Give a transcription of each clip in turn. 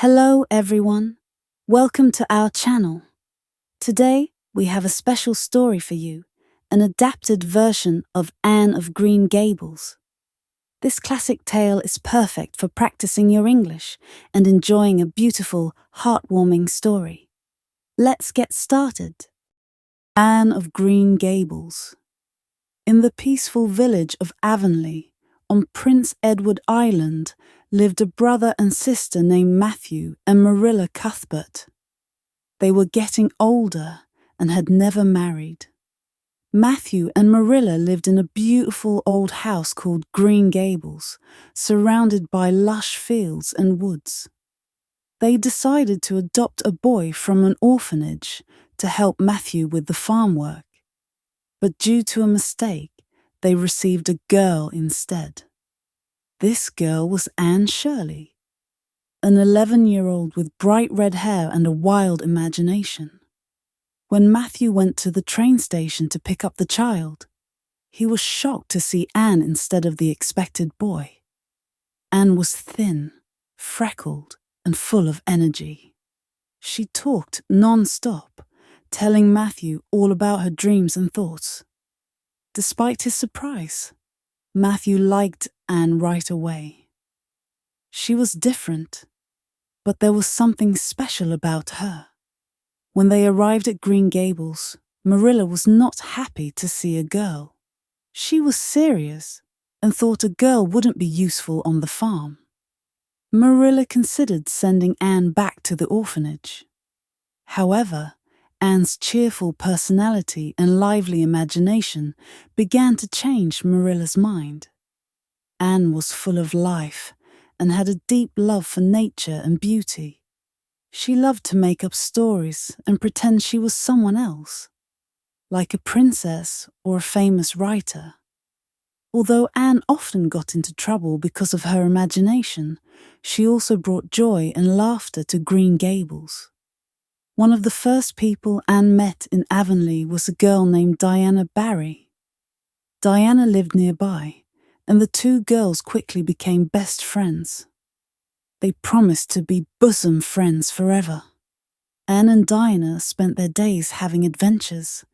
Hello everyone, welcome to our channel. Today we have a special story for you, an adapted version of Anne of Green Gables. This classic tale is perfect for practicing your English and enjoying a beautiful, heartwarming story. Let's get started. Anne of Green Gables. In the peaceful village of Avonlea, on Prince Edward Island, lived a brother and sister named Matthew and Marilla Cuthbert. They were getting older and had never married. Matthew and Marilla lived in a beautiful old house called Green Gables, surrounded by lush fields and woods. They decided to adopt a boy from an orphanage to help Matthew with the farm work. But due to a mistake, they received a girl instead. This girl was Anne Shirley, an 11-year-old with bright red hair and a wild imagination. When Matthew went to the train station to pick up the child, he was shocked to see Anne instead of the expected boy. Anne was thin, freckled, and full of energy. She talked non-stop, telling Matthew all about her dreams and thoughts. Despite his surprise, Matthew liked Anne right away. She was different, but there was something special about her. When they arrived at Green Gables, Marilla was not happy to see a girl. She was serious and thought a girl wouldn't be useful on the farm. Marilla considered sending Anne back to the orphanage. However, Anne's cheerful personality and lively imagination began to change Marilla's mind. Anne was full of life and had a deep love for nature and beauty. She loved to make up stories and pretend she was someone else, like a princess or a famous writer. Although Anne often got into trouble because of her imagination, she also brought joy and laughter to Green Gables. One of the first people Anne met in Avonlea was a girl named Diana Barry. Diana lived nearby, and the two girls quickly became best friends. They promised to be bosom friends forever. Anne and Diana spent their days having adventures,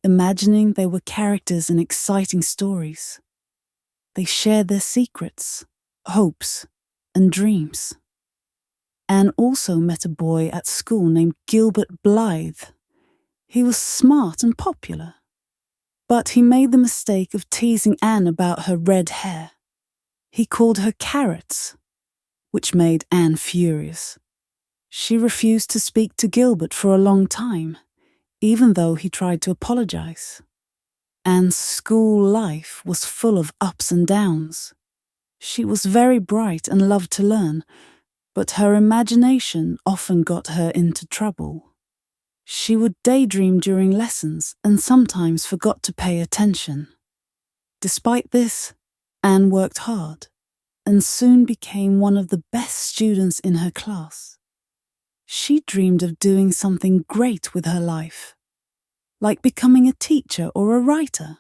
imagining they were characters in exciting stories. They shared their secrets, hopes, and dreams. Anne also met a boy at school named Gilbert Blythe. He was smart and popular, but he made the mistake of teasing Anne about her red hair. He called her carrots, which made Anne furious. She refused to speak to Gilbert for a long time, even though he tried to apologize. Anne's school life was full of ups and downs. She was very bright and loved to learn, but her imagination often got her into trouble. She would daydream during lessons and sometimes forgot to pay attention. Despite this, Anne worked hard and soon became one of the best students in her class. She dreamed of doing something great with her life, like becoming a teacher or a writer.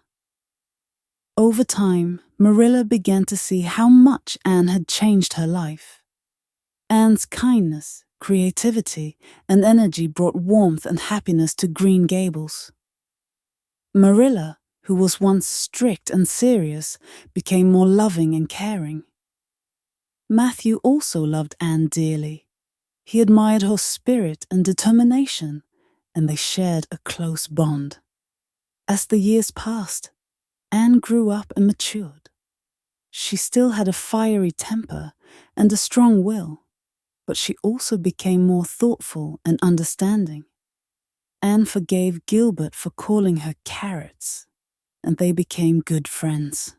Over time, Marilla began to see how much Anne had changed her life. Anne's kindness, creativity, and energy brought warmth and happiness to Green Gables. Marilla, who was once strict and serious, became more loving and caring. Matthew also loved Anne dearly. He admired her spirit and determination, and they shared a close bond. As the years passed, Anne grew up and matured. She still had a fiery temper and a strong will, but she also became more thoughtful and understanding. Anne forgave Gilbert for calling her carrots, and they became good friends.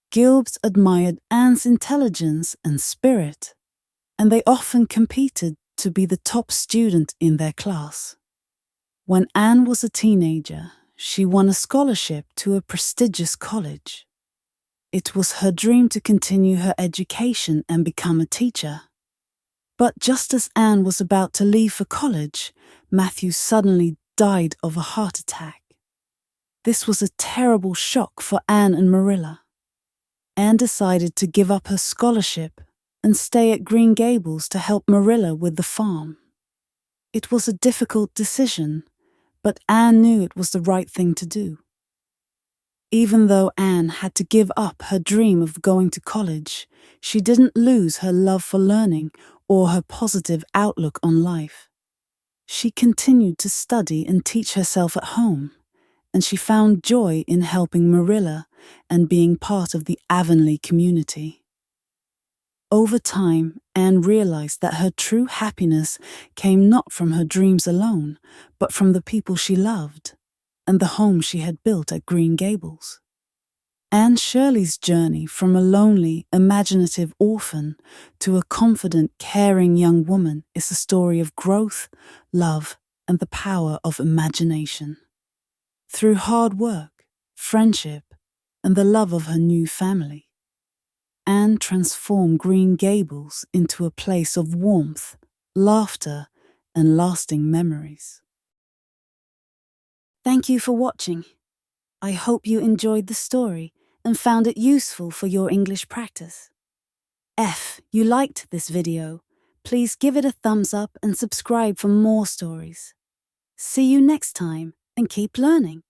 Gilbert admired Anne's intelligence and spirit, and they often competed to be the top student in their class. When Anne was a teenager, she won a scholarship to a prestigious college. It was her dream to continue her education and become a teacher. But just as Anne was about to leave for college, Matthew suddenly died of a heart attack. This was a terrible shock for Anne and Marilla. Anne decided to give up her scholarship and stay at Green Gables to help Marilla with the farm. It was a difficult decision, but Anne knew it was the right thing to do. Even though Anne had to give up her dream of going to college, she didn't lose her love for learning or her positive outlook on life. She continued to study and teach herself at home, and she found joy in helping Marilla and being part of the Avonlea community. Over time, Anne realized that her true happiness came not from her dreams alone, but from the people she loved and the home she had built at Green Gables. Anne Shirley's journey from a lonely, imaginative orphan to a confident, caring young woman is a story of growth, love, and the power of imagination. Through hard work, friendship, and the love of her new family, Anne transformed Green Gables into a place of warmth, laughter, and lasting memories. Thank you for watching. I hope you enjoyed the story and found it useful for your English practice. If you liked this video, please give it a thumbs up and subscribe for more stories. See you next time and keep learning.